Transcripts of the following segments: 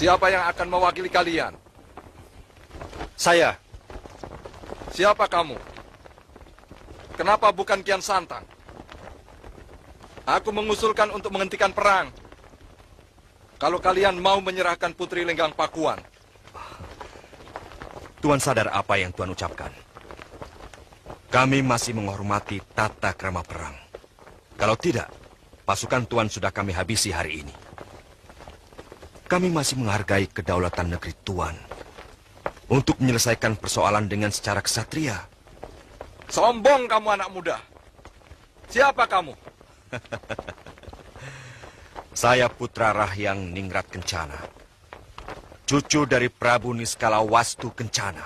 Siapa yang akan mewakili kalian? Saya. Siapa kamu? Kenapa bukan Kian Santang? Aku mengusulkan untuk menghentikan perang. Kalau kalian mau menyerahkan Putri Lenggang Pakuan. Tuan sadar apa yang Tuan ucapkan? Kami masih menghormati tata krama perang. Kalau tidak, pasukan Tuan sudah kami habisi hari ini. Kami masih menghargai kedaulatan negeri Tuan untuk menyelesaikan persoalan dengan secara kesatria. Sombong kamu anak muda. Siapa kamu? Saya Putra Rahyang Ningrat Kencana. Cucu dari Prabu Niskala Wastu Kencana.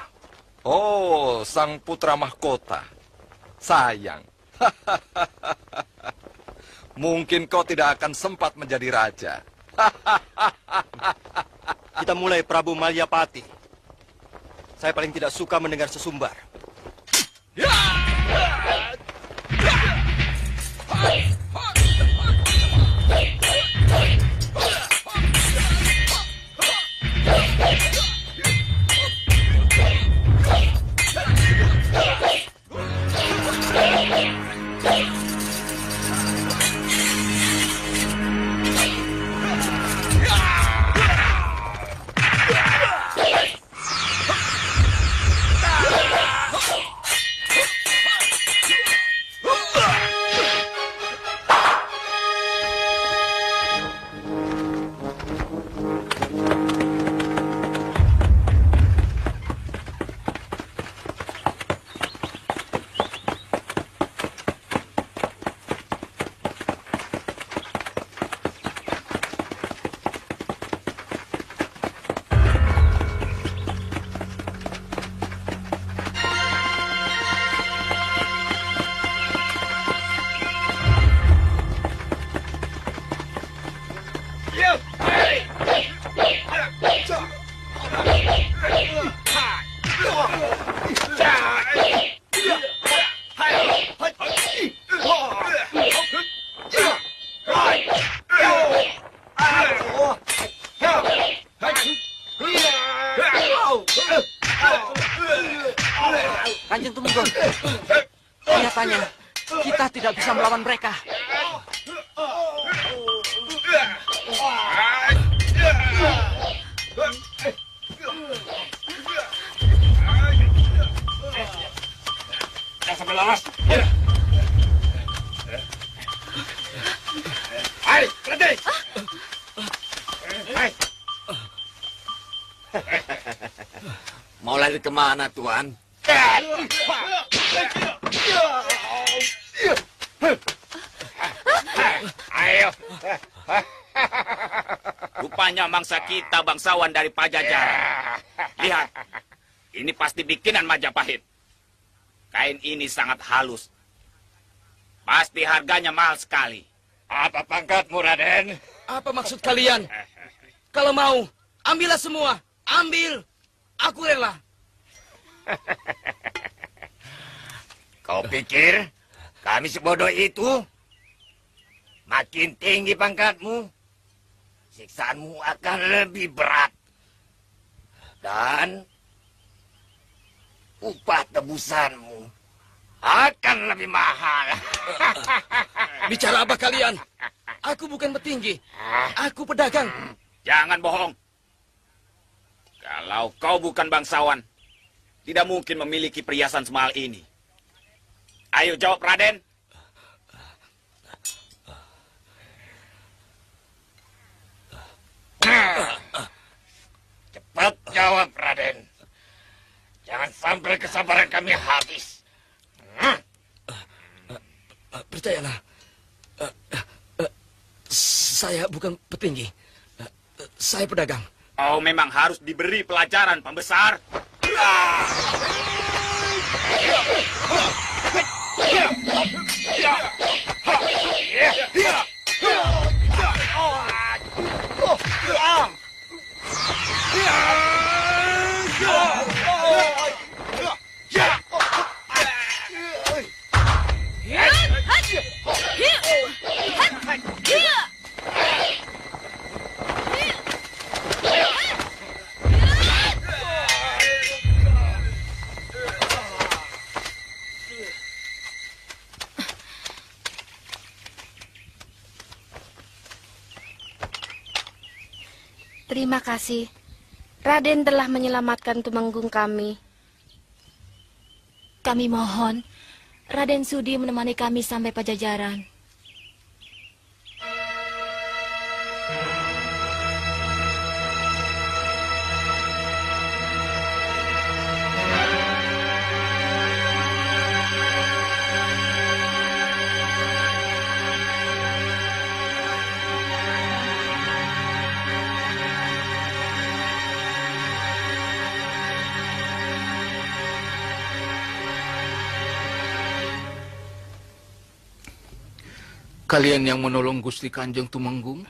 Oh, sang putra mahkota. Sayang. Mungkin kau tidak akan sempat menjadi raja. Kita mulai, Prabu Malyapati. Saya paling tidak suka mendengar sesumbar. Kanjeng Tumenggung, kelihatannya kita tidak bisa melawan mereka. Hai, berhenti! Mau lari kemana, Tuan? Ayo. Rupanya mangsa kita bangsawan dari Pajajaran. Lihat, ini pasti bikinan Majapahit. Kain ini sangat halus. Pasti harganya mahal sekali. Apa pangkatmu, Raden? Apa maksud kalian? Kalau mau, ambillah semua. Ambil. Aku rela. Kau pikir kami sebodoh itu? Makin tinggi pangkatmu, siksaanmu akan lebih berat. Dan upah tebusanmu akan lebih mahal. Bicara apa kalian? Aku bukan petinggi. Aku pedagang. Jangan bohong. Kalau kau bukan bangsawan, tidak mungkin memiliki perhiasan semahal ini. Ayo jawab, Raden. Cepat jawab, Raden. Jangan sampai kesabaran kami habis. Percayalah. Saya bukan petinggi. Saya pedagang. Kau memang harus diberi pelajaran, pembesar. Terima kasih. Raden telah menyelamatkan Tumenggung kami. Kami mohon, Raden sudi menemani kami sampai Pajajaran. Kalian yang menolong Gusti Kanjeng Tumenggung?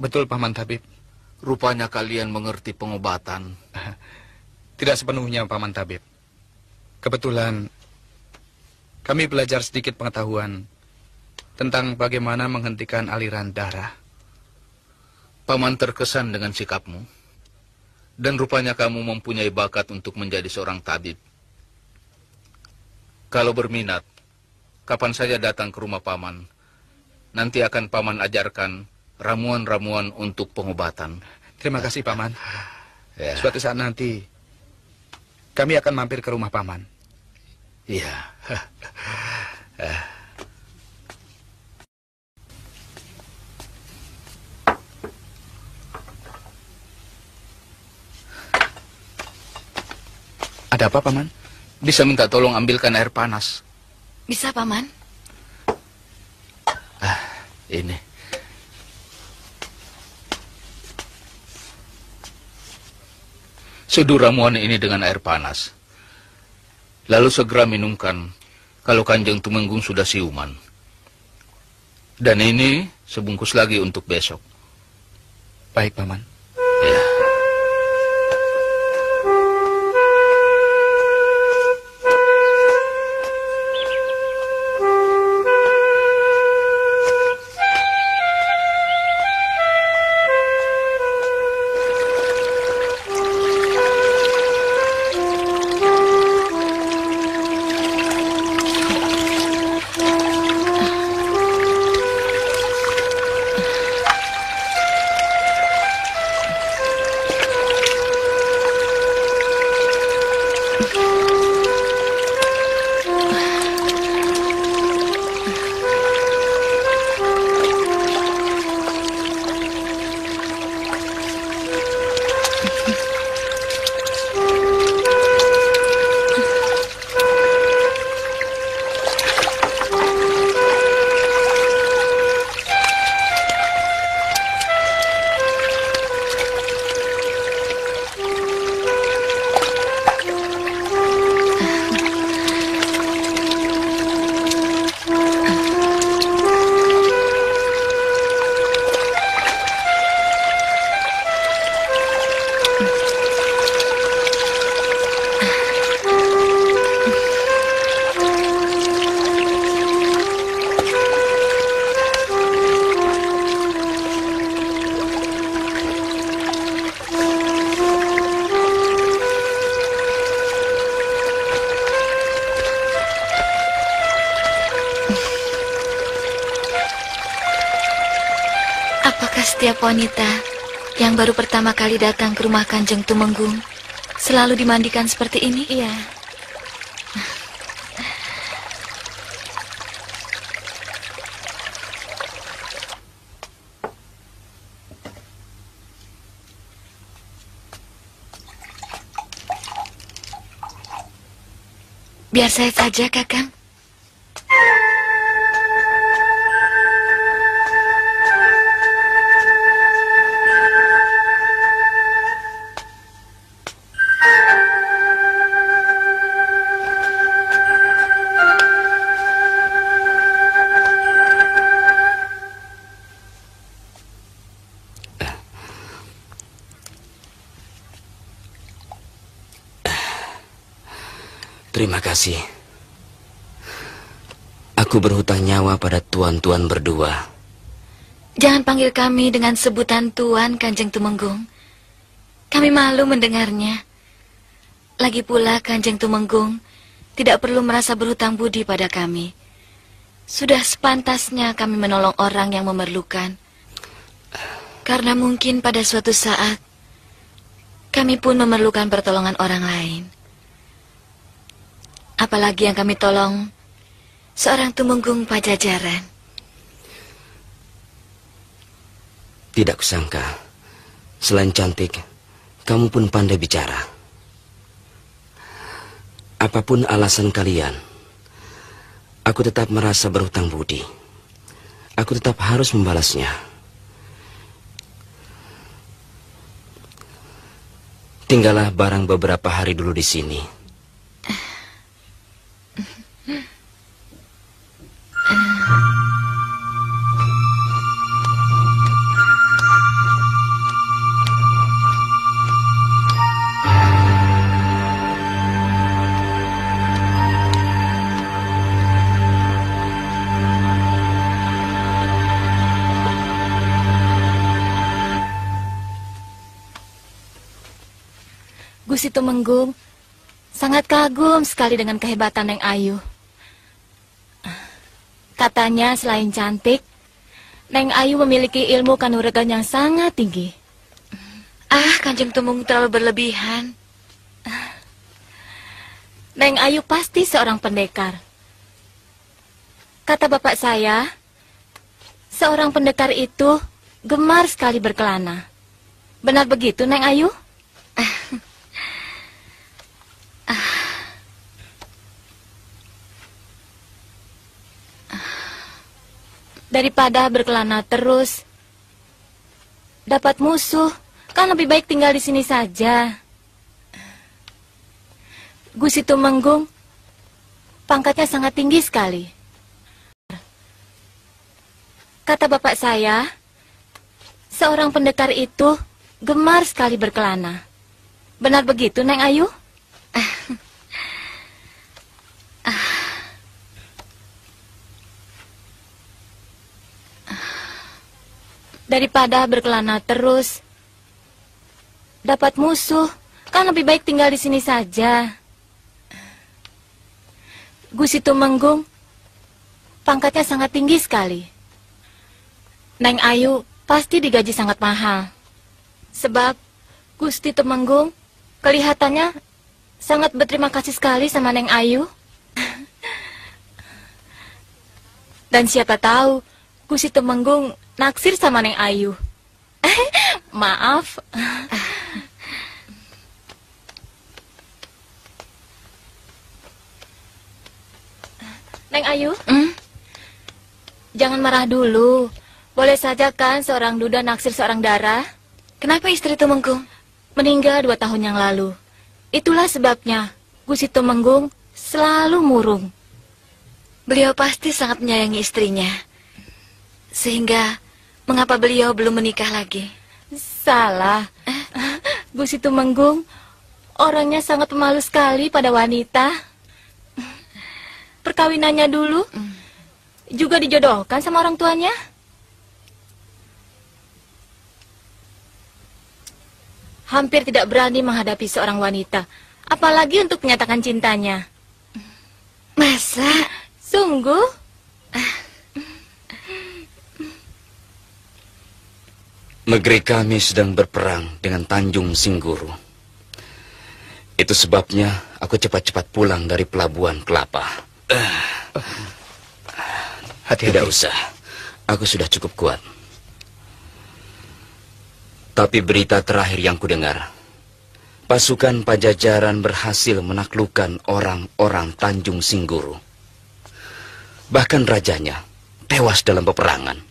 Betul, Paman Tabib. Rupanya kalian mengerti pengobatan. Tidak sepenuhnya, Paman Tabib. Kebetulan, kami belajar sedikit pengetahuan tentang bagaimana menghentikan aliran darah. Paman terkesan dengan sikapmu. Dan rupanya kamu mempunyai bakat untuk menjadi seorang tabib. Kalau berminat, kapan saja datang ke rumah Paman. Nanti akan Paman ajarkan ramuan-ramuan untuk pengobatan. Terima kasih, Paman. Ya. Suatu saat nanti, kami akan mampir ke rumah Paman. Iya. Ada apa, Paman? Bisa minta tolong ambilkan air panas. Bisa, Paman? Ini. Seduh ramuan ini dengan air panas. Lalu segera minumkan kalau Kanjeng Tumenggung sudah siuman. Dan ini sebungkus lagi untuk besok. Baik, Paman. Ya. Setiap wanita yang baru pertama kali datang ke rumah Kanjeng Tumenggung selalu dimandikan seperti ini? Iya. Biar saya saja, Kakang. Terima kasih. Aku berhutang nyawa pada tuan-tuan berdua. Jangan panggil kami dengan sebutan Tuan, Kanjeng Tumenggung. Kami malu mendengarnya. Lagi pula Kanjeng Tumenggung tidak perlu merasa berhutang budi pada kami. Sudah sepantasnya kami menolong orang yang memerlukan. Karena mungkin pada suatu saat kami pun memerlukan pertolongan orang lain. Apalagi yang kami tolong seorang tumenggung Pajajaran. Tidak kusangka, selain cantik, kamu pun pandai bicara. Apapun alasan kalian, aku tetap merasa berhutang budi. Aku tetap harus membalasnya. Tinggallah barang beberapa hari dulu di sini. Gusti Tumenggung sangat kagum sekali dengan kehebatan Neng Ayu. Katanya selain cantik, Neng Ayu memiliki ilmu kanuragan yang sangat tinggi. Kanjeng Tumenggung terlalu berlebihan. Neng Ayu pasti seorang pendekar. Kata bapak saya, seorang pendekar itu gemar sekali berkelana. Benar begitu, Neng Ayu? Daripada berkelana terus, dapat musuh, kan lebih baik tinggal di sini saja. Gusti Tumenggung, pangkatnya sangat tinggi sekali. Kata bapak saya, seorang pendekar itu gemar sekali berkelana. Benar begitu, Neng Ayu? Daripada berkelana terus, dapat musuh, kan lebih baik tinggal di sini saja. Gusti Tumenggung, pangkatnya sangat tinggi sekali. Neng Ayu pasti digaji sangat mahal. Sebab Gusti Tumenggung kelihatannya sangat berterima kasih sekali sama Neng Ayu. Dan siapa tahu Gusti Tumenggung naksir sama Neng Ayu. Maaf. Neng Ayu, jangan marah dulu. Boleh saja kan seorang duda naksir seorang dara? Kenapa istri Tumenggung? Meninggal 2 tahun yang lalu. Itulah sebabnya Gusti Tumenggung selalu murung. Beliau pasti sangat menyayangi istrinya. Sehingga mengapa beliau belum menikah lagi? Salah. Gusti Tumenggung orangnya sangat pemalu sekali pada wanita. Perkawinannya dulu juga dijodohkan sama orang tuanya. Hampir tidak berani menghadapi seorang wanita, apalagi untuk menyatakan cintanya. Masa? Sungguh? Negeri kami sedang berperang dengan Tanjung Singguru. Itu sebabnya aku cepat-cepat pulang dari Pelabuhan Kelapa. Hati-hati. Tidak usah, aku sudah cukup kuat. Tapi berita terakhir yang kudengar, pasukan Pajajaran berhasil menaklukkan orang-orang Tanjung Singguru. Bahkan rajanya tewas dalam peperangan.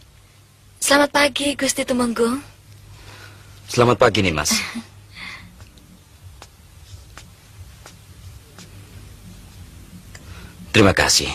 Selamat pagi, Gusti Tumenggung. Selamat pagi, Nimas. Terima kasih.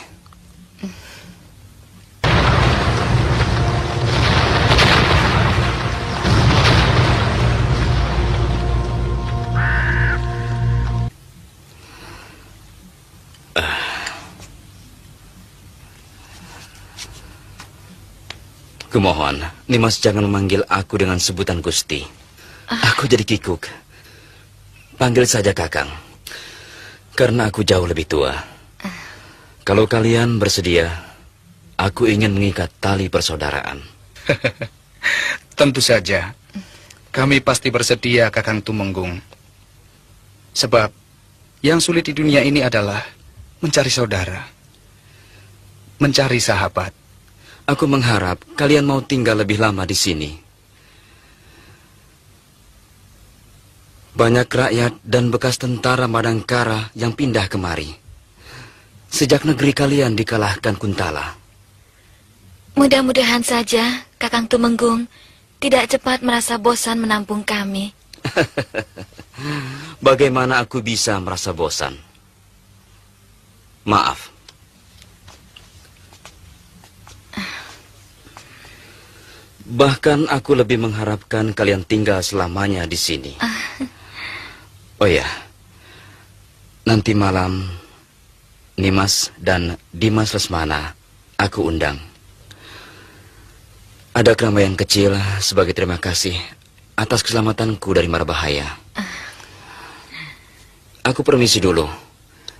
Kumohon, Nimas jangan memanggil aku dengan sebutan Gusti. Aku jadi kikuk. Panggil saja Kakang. Karena aku jauh lebih tua. Kalau kalian bersedia, aku ingin mengikat tali persaudaraan. Tentu saja. Kami pasti bersedia, Kakang Tumenggung. Sebab yang sulit di dunia ini adalah mencari saudara, mencari sahabat. Aku mengharap kalian mau tinggal lebih lama di sini. Banyak rakyat dan bekas tentara Madangkara yang pindah kemari sejak negeri kalian dikalahkan Kuntala. Mudah-mudahan saja Kakang Tumenggung tidak cepat merasa bosan menampung kami. Bagaimana aku bisa merasa bosan? Maaf. Bahkan aku lebih mengharapkan kalian tinggal selamanya di sini. Oh ya, nanti malam Nimas dan Dimas Lesmana aku undang. Ada keramaian kecil sebagai terima kasih atas keselamatanku dari mara bahaya. Aku permisi dulu.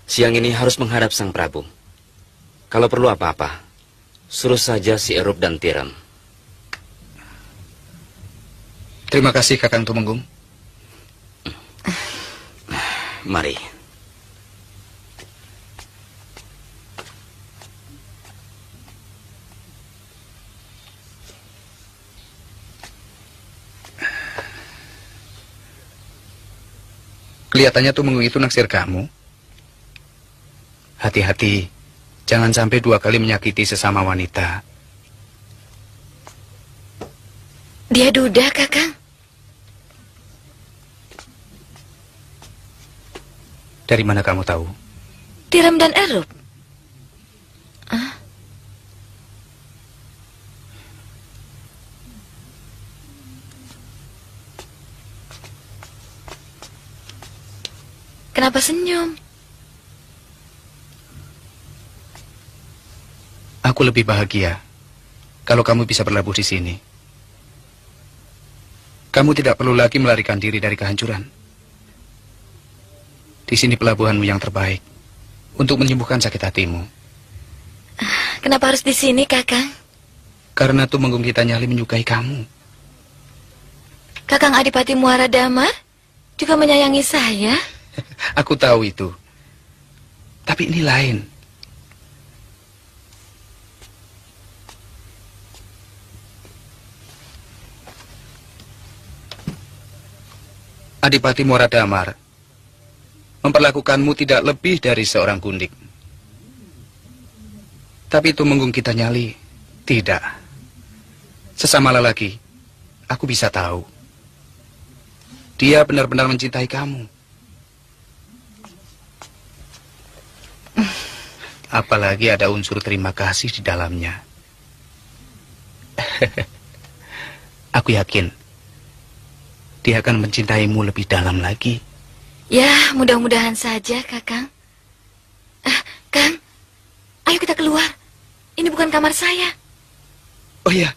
Siang ini harus menghadap Sang Prabu. Kalau perlu apa-apa, suruh saja si Erup dan Tiram. Terima kasih, Kakang Tumenggung. Mari. Kelihatannya Tumenggung itu naksir kamu. Hati-hati, jangan sampai 2 kali menyakiti sesama wanita. Dia duda, Kakang. Dari mana kamu tahu? Tiram dan Erup. Kenapa senyum? Aku lebih bahagia kalau kamu bisa berlabuh di sini. Kamu tidak perlu lagi melarikan diri dari kehancuran. Di sini pelabuhanmu yang terbaik untuk menyembuhkan sakit hatimu. Kenapa harus di sini, Kakang? Karena Tumenggung Kita Nyali menyukai kamu. Kakang Adipati Muara Damar juga menyayangi saya. Aku tahu itu. Tapi ini lain. Adipati Muara Damar memperlakukanmu tidak lebih dari seorang gundik. Tapi Tumenggung Kita Nyali tidak. Sesama lelaki, aku bisa tahu. Dia benar-benar mencintai kamu. Apalagi ada unsur terima kasih di dalamnya. Aku yakin dia akan mencintaimu lebih dalam lagi. Ya, mudah-mudahan saja, Kakang. Kang, ayo kita keluar. Ini bukan kamar saya. Oh iya.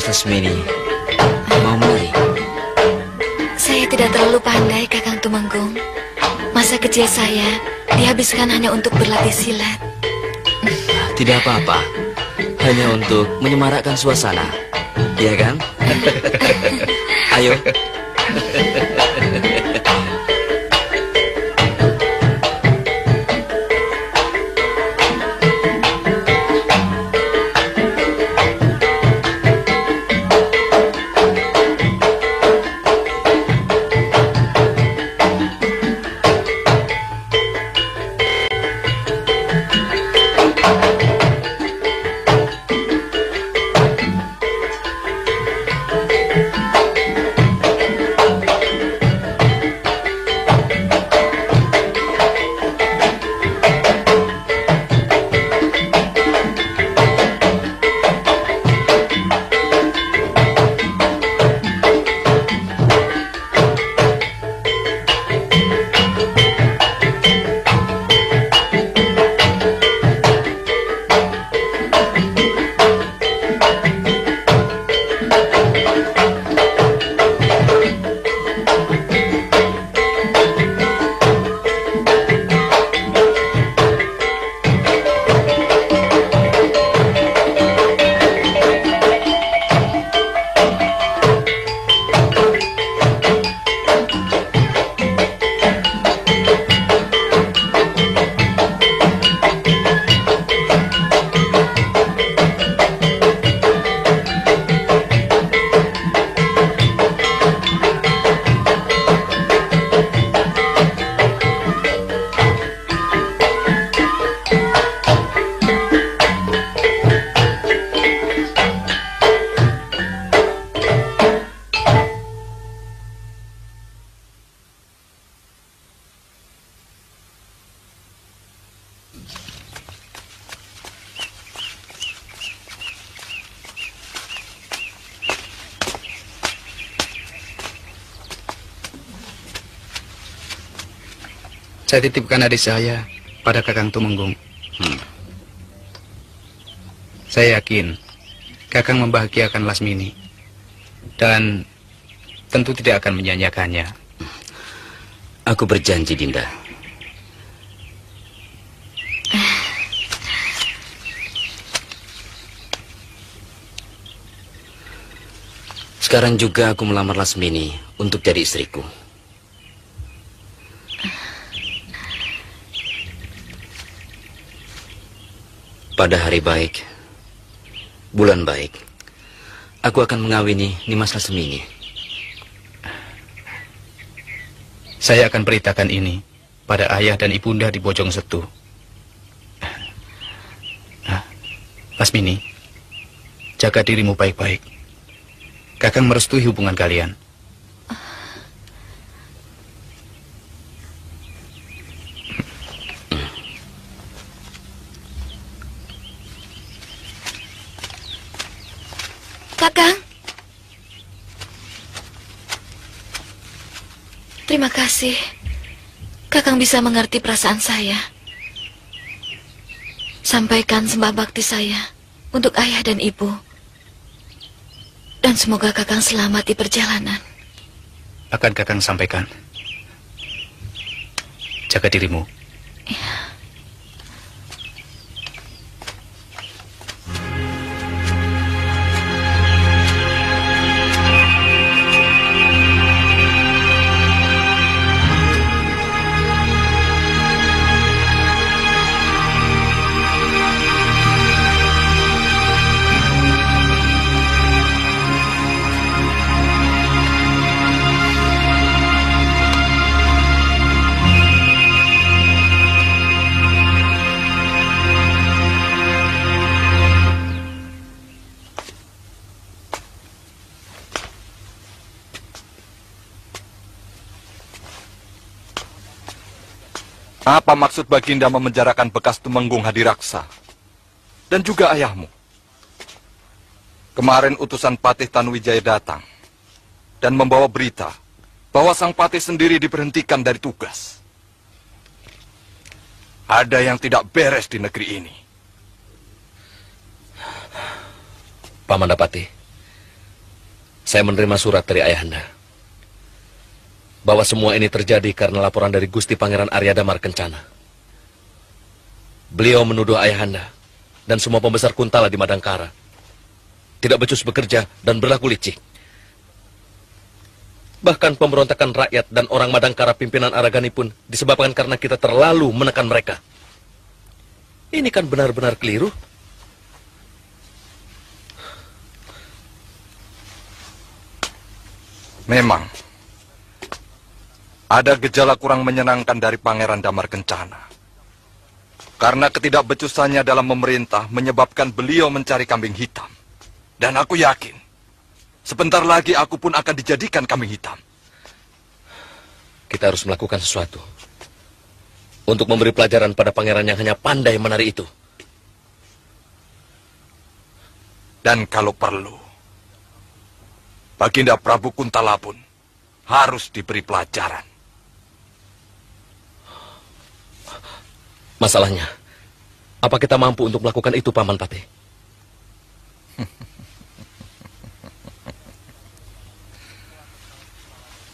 Lasmini mau menari? Saya tidak terlalu pandai, Kakang Tumenggung. Masa kecil saya dihabiskan hanya untuk berlatih silat. Tidak apa-apa. Hanya untuk menyemarakkan suasana. Iya kan? Ayo. Saya titipkan adik saya pada Kakang Tumenggung. Saya yakin Kakang membahagiakan Lasmini dan tentu tidak akan menyanyiakannya. Aku berjanji, Dinda. Sekarang juga aku melamar Lasmini untuk jadi istriku. Pada hari baik, bulan baik, aku akan mengawini Nimas Lasmini. Saya akan beritakan ini pada ayah dan ibunda di Bojong Setu. Lasmini, jaga dirimu baik-baik. Kakang merestui hubungan kalian. Kakang. Terima kasih. Kakang bisa mengerti perasaan saya. Sampaikan sembah bakti saya untuk ayah dan ibu. Dan semoga Kakang selamat di perjalanan. Akan Kakang sampaikan. Jaga dirimu. Iya. Apa maksud Baginda memenjarakan bekas Tumenggung Hadiraksa? Dan juga ayahmu? Kemarin utusan Patih Tanuwijaya datang dan membawa berita bahwa sang Patih sendiri diberhentikan dari tugas. Ada yang tidak beres di negeri ini. Paman Patih, Saya menerima surat dari Ayahanda bahwa semua ini terjadi karena laporan dari Gusti Pangeran Arya Damar Kencana. Beliau menuduh Ayahanda dan semua pembesar Kuntala di Madangkara tidak becus bekerja dan berlaku licik. Bahkan pemberontakan rakyat dan orang Madangkara pimpinan Aragani pun disebabkan karena kita terlalu menekan mereka. Ini kan benar-benar keliru. Memang, ada gejala kurang menyenangkan dari Pangeran Damar Kencana. Karena ketidakbecusannya dalam memerintah menyebabkan beliau mencari kambing hitam. Dan aku yakin, sebentar lagi aku pun akan dijadikan kambing hitam. Kita harus melakukan sesuatu untuk memberi pelajaran pada pangeran yang hanya pandai menari itu. Dan kalau perlu, Baginda Prabu Kuntala pun harus diberi pelajaran. Masalahnya, apa kita mampu untuk melakukan itu, Paman Patih?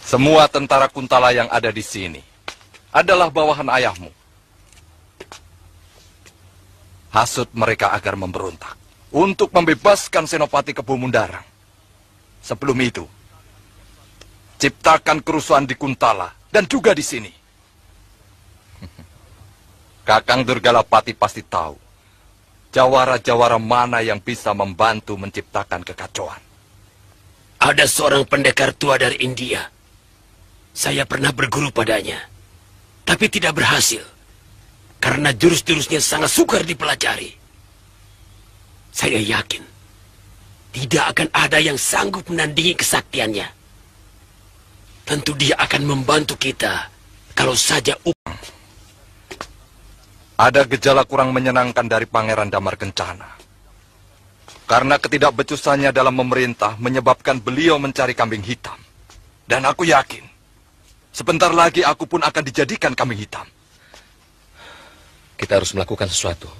Semua tentara Kuntala yang ada di sini adalah bawahan ayahmu. Hasut mereka agar memberontak untuk membebaskan Senopati Kebo Mundarang. Sebelum itu, ciptakan kerusuhan di Kuntala dan juga di sini. Kakang Durgalapati pasti tahu jawara-jawara mana yang bisa membantu menciptakan kekacauan. Ada seorang pendekar tua dari India. Saya pernah berguru padanya, tapi tidak berhasil karena jurus-jurusnya sangat sukar dipelajari. Saya yakin tidak akan ada yang sanggup menandingi kesaktiannya. Tentu dia akan membantu kita kalau saja Ada gejala kurang menyenangkan dari Pangeran Damar Kencana. Karena ketidakbecusannya dalam memerintah menyebabkan beliau mencari kambing hitam. Dan aku yakin, sebentar lagi aku pun akan dijadikan kambing hitam. Kita harus melakukan sesuatu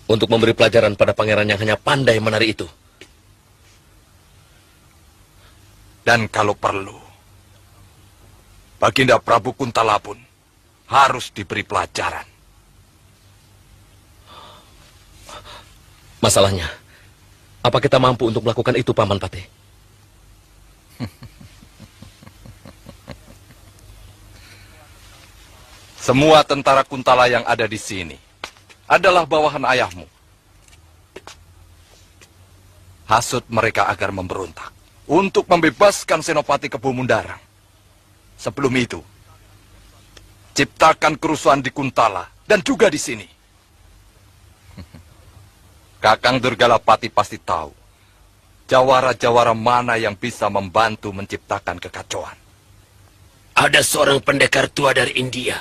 untuk memberi pelajaran pada pangeran yang hanya pandai menari itu. Dan kalau perlu, Baginda Prabu Kuntala pun harus diberi pelajaran. Masalahnya, apa kita mampu untuk melakukan itu, Paman Patih? Semua tentara Kuntala yang ada di sini adalah bawahan ayahmu. Hasut mereka agar memberontak untuk membebaskan Senopati Kebo Mundarang. Sebelum itu, ciptakan kerusuhan di Kuntala dan juga di sini. Kakang Durgalapati pasti tahu jawara-jawara mana yang bisa membantu menciptakan kekacauan. ada seorang pendekar tua dari India.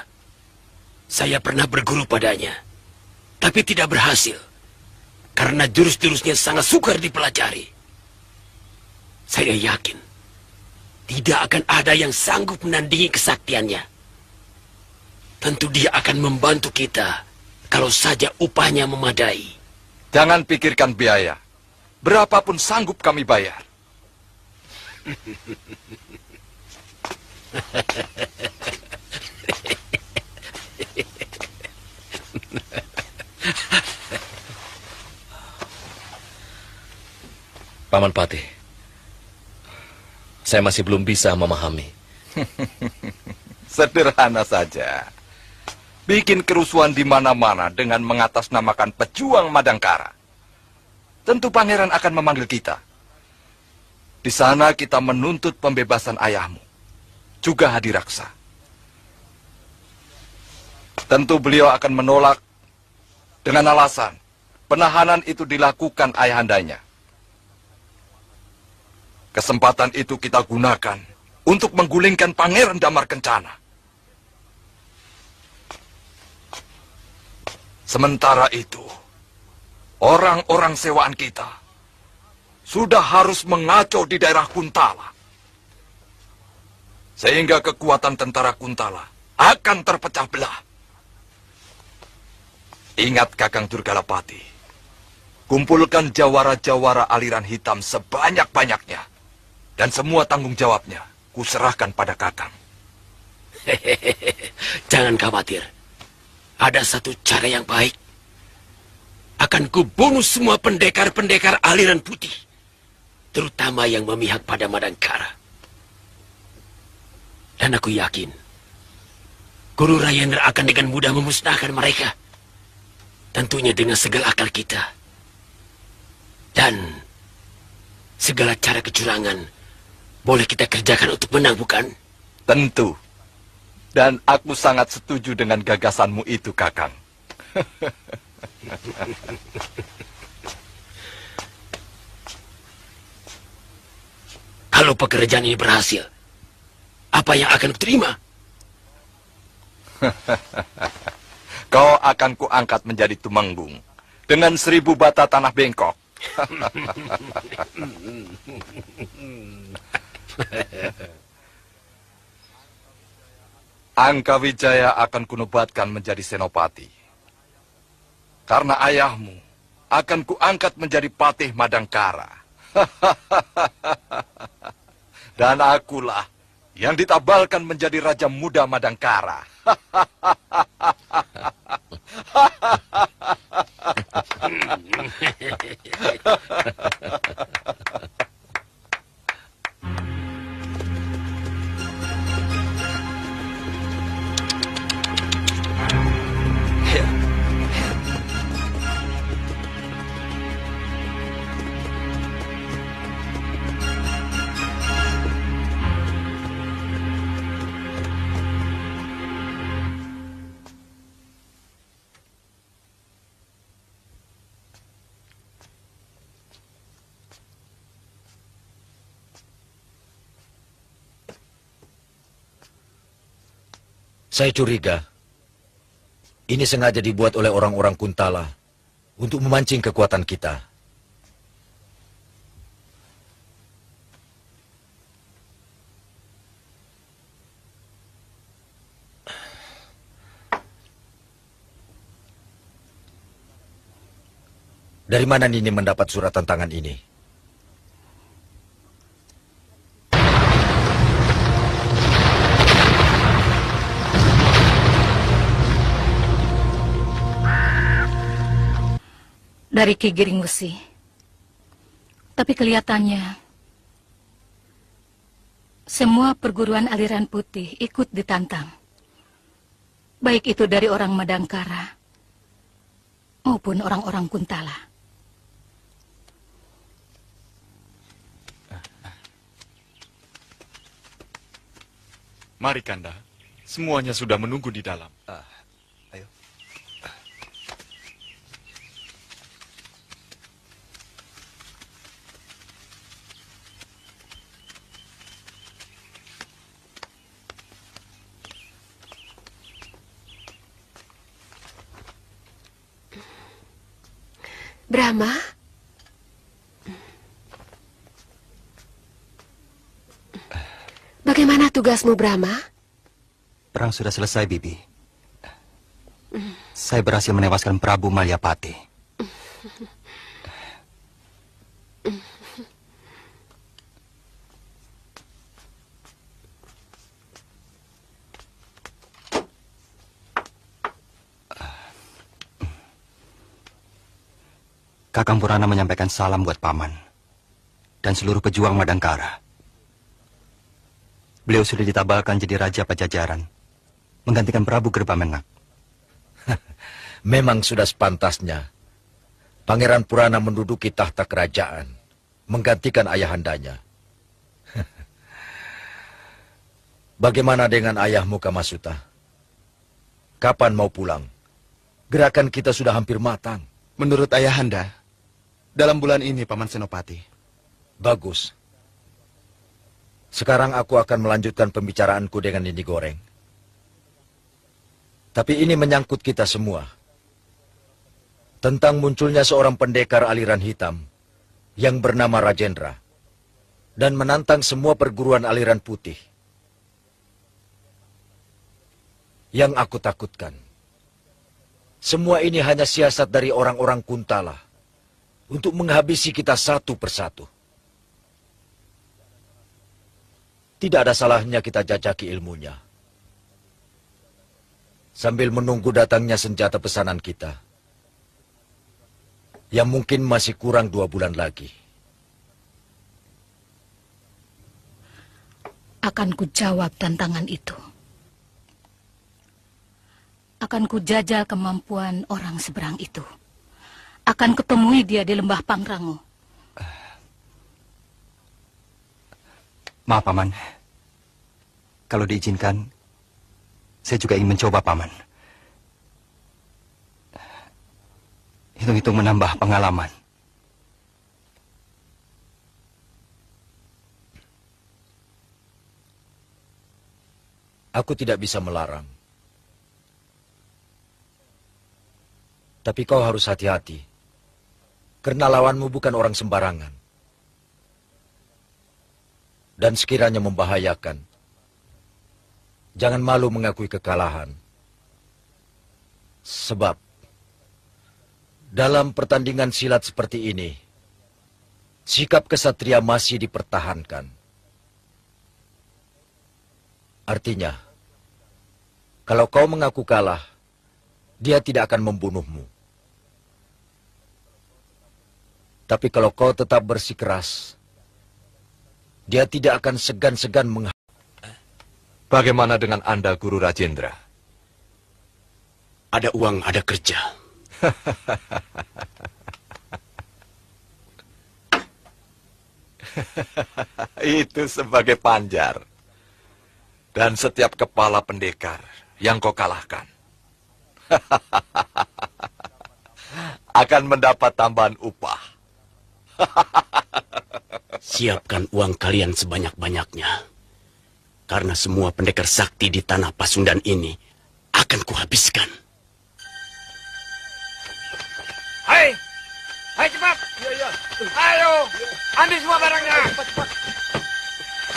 Saya pernah berguru padanya, tapi tidak berhasil karena jurus-jurusnya sangat sukar dipelajari. Saya yakin tidak akan ada yang sanggup menandingi kesaktiannya. Tentu dia akan membantu kita kalau saja upahnya memadai. Jangan pikirkan biaya. Berapapun sanggup kami bayar. Paman Patih, saya masih belum bisa memahami. Sederhana saja. Bikin kerusuhan di mana-mana dengan mengatasnamakan pejuang Madangkara. Tentu pangeran akan memanggil kita. Di sana kita menuntut pembebasan ayahmu, juga Hadiraksa. Tentu beliau akan menolak dengan alasan penahanan itu dilakukan ayahandanya. Kesempatan itu kita gunakan untuk menggulingkan Pangeran Damar Kencana. Sementara itu, orang-orang sewaan kita sudah harus mengacau di daerah Kuntala. Sehingga kekuatan tentara Kuntala akan terpecah belah. Ingat Kakang Durgalapati, kumpulkan jawara-jawara aliran hitam sebanyak-banyaknya Dan semua tanggung jawabnya kuserahkan pada Kakang. Jangan khawatir. Ada satu cara yang baik. Akan kubunuh semua pendekar-pendekar aliran putih. Terutama yang memihak pada Madangkara. Dan aku yakin, Guru Rayendra akan dengan mudah memusnahkan mereka. Tentunya dengan segala akal kita. Dan segala cara kecurangan boleh kita kerjakan untuk menang, bukan? Tentu. Dan aku sangat setuju dengan gagasanmu itu, Kakang. Kalau pekerjaan ini berhasil, apa yang akan kuterima? Kau akan kuangkat menjadi Tumenggung dengan 1000 bata tanah bengkok. Angkawijaya akan kunubatkan menjadi senopati. Karena ayahmu akan kuangkat menjadi patih Madangkara. Dan akulah yang ditabalkan menjadi Raja Muda Madangkara. Saya curiga, ini sengaja dibuat oleh orang-orang Kuntala untuk memancing kekuatan kita. Dari mana Nini mendapat surat tantangan ini? Dari Ki Giringwesi. Tapi kelihatannya semua perguruan aliran putih ikut ditantang. Baik itu dari orang Madangkara maupun orang-orang Kuntala. Mari Kanda, semuanya sudah menunggu di dalam. Ayo. Brahma? Bagaimana tugasmu, Brahma? Perang sudah selesai, Bibi. Saya berhasil menewaskan Prabu Malyapati. Kakang Purana menyampaikan salam buat Paman dan seluruh pejuang Madangkara. Beliau sudah ditabalkan jadi Raja Pajajaran, menggantikan Prabu Gerbamenak. Memang sudah sepantasnya Pangeran Purana menduduki tahta kerajaan, menggantikan ayahandanya. Bagaimana dengan ayahmu Kamasuta? Kapan mau pulang? Gerakan kita sudah hampir matang. Menurut ayahanda, dalam bulan ini, Paman Senopati. Bagus. Sekarang aku akan melanjutkan pembicaraanku dengan Nini Goreng. Tapi ini menyangkut kita semua. Tentang munculnya seorang pendekar aliran hitam yang bernama Rajendra dan menantang semua perguruan aliran putih. Yang aku takutkan, semua ini hanya siasat dari orang-orang Kuntala untuk menghabisi kita satu persatu. tidak ada salahnya kita jajaki ilmunya. Sambil menunggu datangnya senjata pesanan kita. Yang mungkin masih kurang 2 bulan lagi. Akan kujawab tantangan itu. Akan kujajal kemampuan orang seberang itu. Akan kutemui dia di lembah Pangrango. Maaf, Paman. Kalau diizinkan, saya juga ingin mencoba, Paman. Hitung-hitung menambah pengalaman. Aku tidak bisa melarang. Tapi kau harus hati-hati. Karena lawanmu bukan orang sembarangan. Dan sekiranya membahayakan, jangan malu mengakui kekalahan. Sebab, dalam pertandingan silat seperti ini, sikap kesatria masih dipertahankan. Artinya, kalau kau mengaku kalah, dia tidak akan membunuhmu. Tapi kalau kau tetap bersikeras, dia tidak akan segan-segan Bagaimana dengan Anda, Guru Rajendra? Ada uang, ada kerja. Itu sebagai panjar. Dan setiap kepala pendekar yang kau kalahkan akan mendapat tambahan upah. Siapkan uang kalian sebanyak-banyaknya. Karena semua pendekar sakti di tanah Pasundan ini akan kuhabiskan. Hai! Hai cepat! Iya, iya. Ayo! Ambil semua barangnya! Cepat.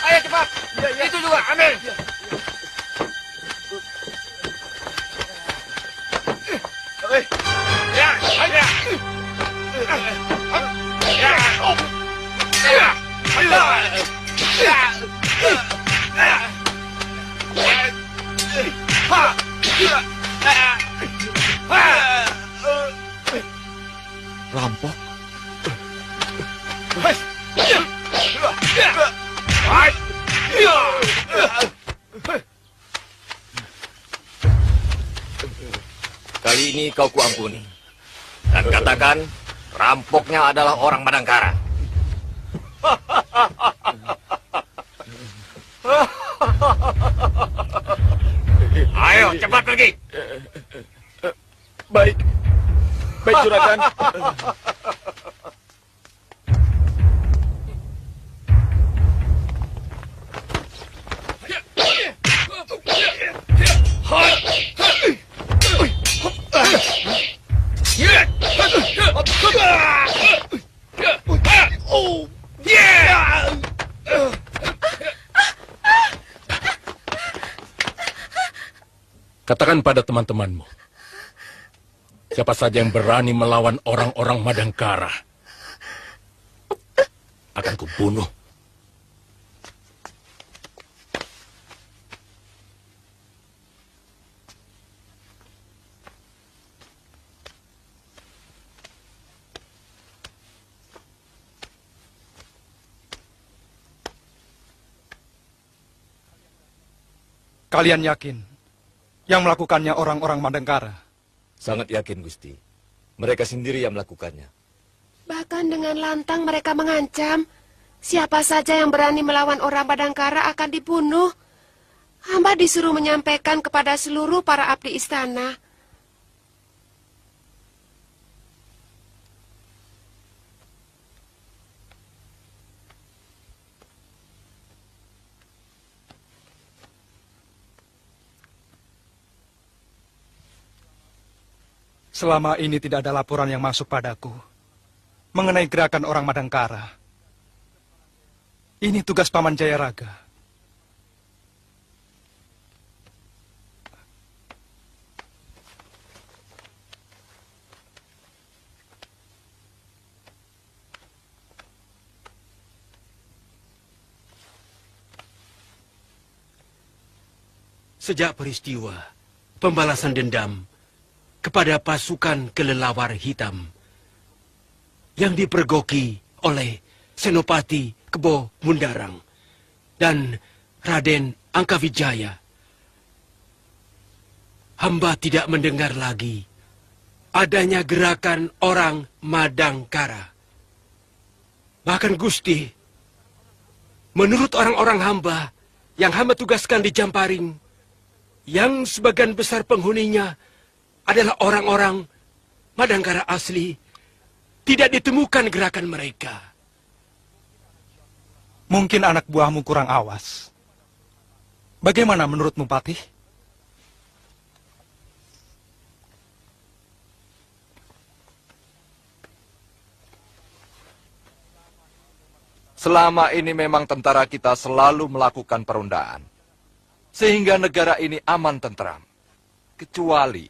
Ayo cepat! Iya, iya. Itu juga, ambil! Iya. Ya, ya. Ya. Rampok? Kali ini kau kuampuni. Dan katakan, rampoknya adalah orang Madangkara. Ayo, cepat pergi. Baik. Baik, Juragan. Katakan pada teman-temanmu, siapa saja yang berani melawan orang-orang Madangkara akan kubunuh. Kalian yakin yang melakukannya orang-orang Madangkara? Sangat yakin, Gusti. Mereka sendiri yang melakukannya. Bahkan dengan lantang mereka mengancam, siapa saja yang berani melawan orang Madangkara akan dibunuh. Hamba disuruh menyampaikan kepada seluruh para abdi istana. Selama ini tidak ada laporan yang masuk padaku mengenai gerakan orang Madangkara. Ini tugas Paman Jayaraga. sejak peristiwa pembalasan dendam kepada pasukan kelelawar hitam yang dipergoki oleh Senopati Kebo Mundarang dan Raden Angkawijaya. Hamba tidak mendengar lagi adanya gerakan orang Madangkara. Bahkan Gusti, menurut orang-orang hamba yang hamba tugaskan di Jamparing, yang sebagian besar penghuninya adalah orang-orang Madangkara asli, tidak ditemukan gerakan mereka. Mungkin anak buahmu kurang awas. Bagaimana menurutmu, Patih? Selama ini memang tentara kita selalu melakukan perundaan, sehingga negara ini aman tentram, kecuali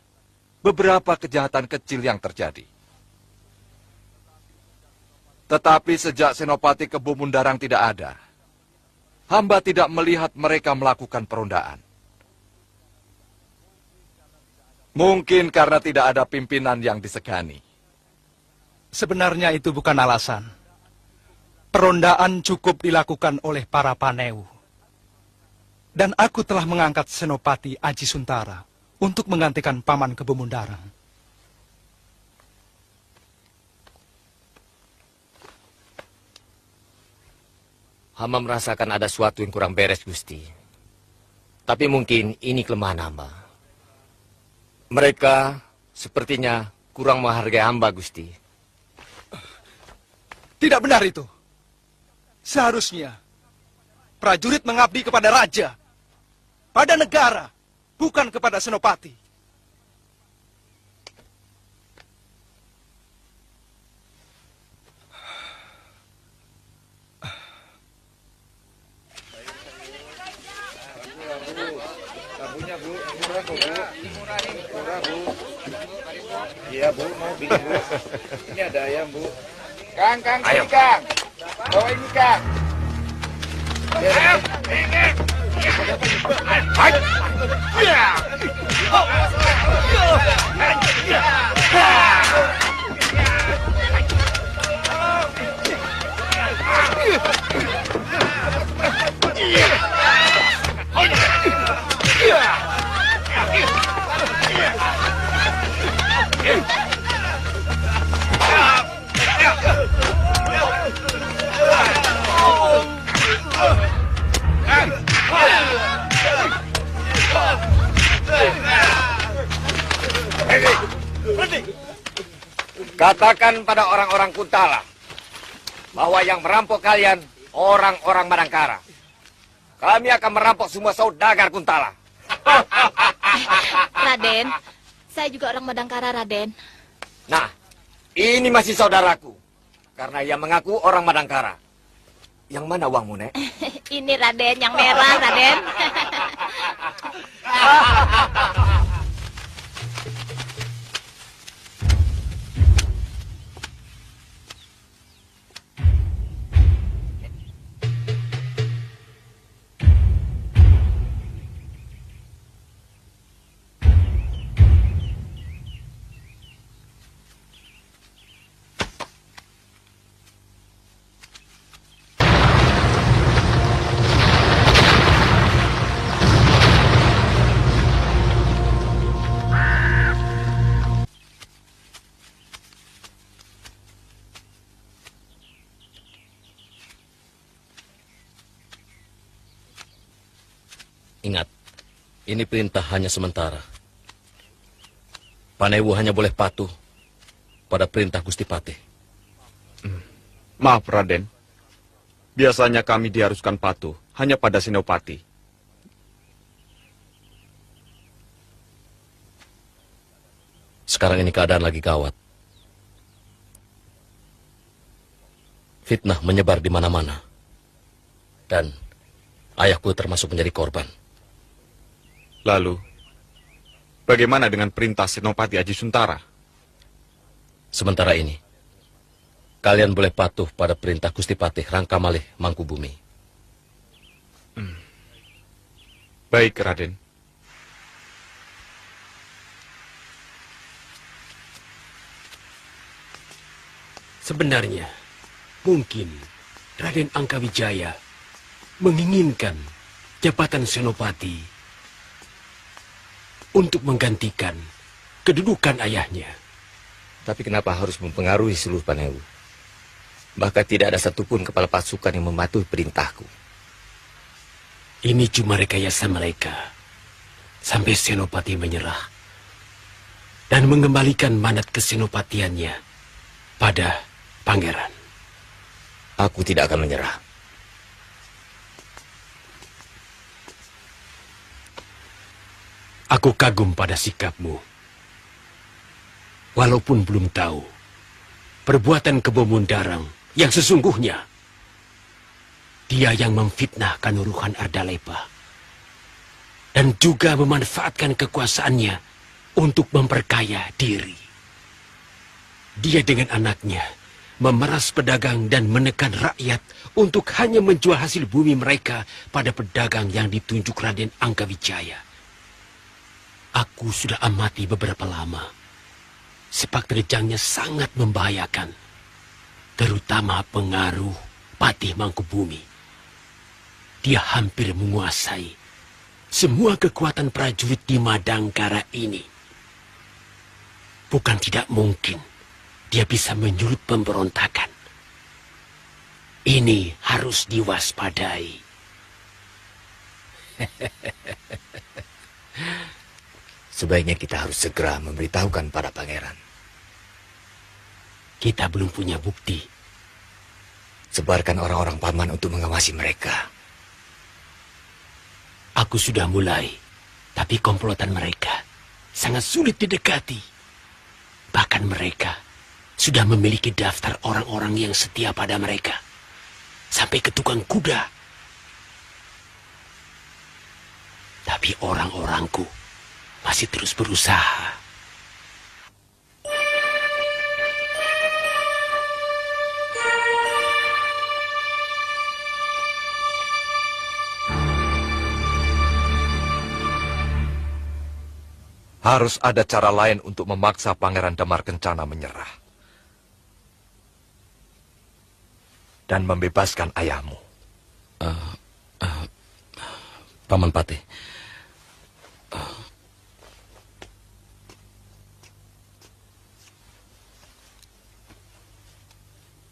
beberapa kejahatan kecil yang terjadi. Tetapi sejak Senopati Kebo Mundarang tidak ada, hamba tidak melihat mereka melakukan perundaan. Mungkin karena tidak ada pimpinan yang disegani. Sebenarnya itu bukan alasan. Perondaan cukup dilakukan oleh para Paneu. Dan aku telah mengangkat Senopati Aji Suntara untuk menggantikan Paman Kebo Mundarang. Hamba merasakan ada sesuatu yang kurang beres, Gusti. Tapi mungkin ini kelemahan hamba. Mereka sepertinya kurang menghargai hamba, Gusti. Tidak benar itu. Seharusnya prajurit mengabdi kepada raja, pada negara, bukan kepada senopati. Sabunnya, Bu. Murah kok, Bu. Murah, Bu. Iya, Bu. Mau bikin, Bu. Ini ada ayam, Bu. Kang, sini, Kang. Bawa ini, Kang. Ayo, ini. Katakan pada orang-orang Kuntala bahwa yang merampok kalian orang-orang Madangkara. Kami akan merampok semua saudagar Kuntala. Raden, saya juga orang Madangkara, Raden. Nah, ini masih saudaraku. Karena ia mengaku orang Madangkara. Yang mana uangmu, Nek? Ini Raden, yang merah, Raden. Ingat, ini perintah hanya sementara. Panewu hanya boleh patuh pada perintah Gusti Patih. Maaf, Raden. Biasanya kami diharuskan patuh hanya pada Senopati. Sekarang ini keadaan lagi gawat. Fitnah menyebar di mana-mana. Dan ayahku termasuk menjadi korban. Lalu, bagaimana dengan perintah Senopati Aji Suntara? Sementara ini, kalian boleh patuh pada perintah Gusti Patih Rangkamalih Mangkubumi. Baik, Raden. Sebenarnya, mungkin Raden Angkawijaya menginginkan jabatan Senopati untuk menggantikan kedudukan ayahnya. Tapi kenapa harus mempengaruhi seluruh Paneu? Bahkan tidak ada satupun kepala pasukan yang mematuhi perintahku. Ini cuma rekayasa mereka sampai Senopati menyerah dan mengembalikan mandat kesenopatiannya pada pangeran. Aku tidak akan menyerah. Aku kagum pada sikapmu. Walaupun belum tahu perbuatan Kebo Mundarang yang sesungguhnya, dia yang memfitnah Kanuruhan Ardalepa dan juga memanfaatkan kekuasaannya untuk memperkaya diri. Dia dengan anaknya memeras pedagang dan menekan rakyat untuk hanya menjual hasil bumi mereka pada pedagang yang ditunjuk Raden Angkawijaya. Aku sudah amati beberapa lama. Sepak terjangnya sangat membahayakan, terutama pengaruh Patih Mangkubumi. Dia hampir menguasai semua kekuatan prajurit di Madangkara ini. Bukan tidak mungkin dia bisa menyulut pemberontakan. Ini harus diwaspadai. Sebaiknya kita harus segera memberitahukan pada pangeran. Kita belum punya bukti. Sebarkan orang-orang paman untuk mengawasi mereka. Aku sudah mulai, tapi komplotan mereka sangat sulit didekati. Bahkan mereka sudah memiliki daftar orang-orang yang setia pada mereka. Sampai ke tukang kuda. Tapi orang-orangku masih terus berusaha. Harus ada cara lain untuk memaksa Pangeran Damar Kencana menyerah. Dan membebaskan ayahmu. Paman Patih.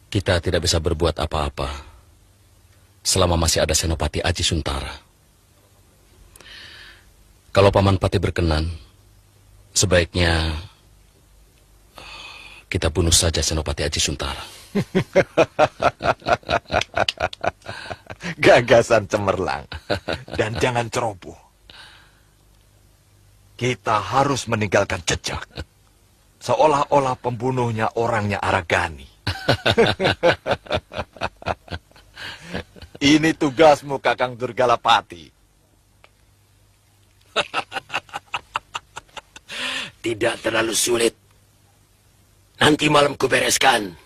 Kita tidak bisa berbuat apa-apa selama masih ada Senopati Aji Suntara. Kalau Paman Patih berkenan, sebaiknya kita bunuh saja Senopati Aji Suntara. Gagasan cemerlang. Dan jangan ceroboh. Kita harus meninggalkan jejak. Seolah-olah pembunuhnya orangnya Aragani. Ini tugasmu, Kakang Durgalapati. Tidak terlalu sulit. Nanti malam kubereskan.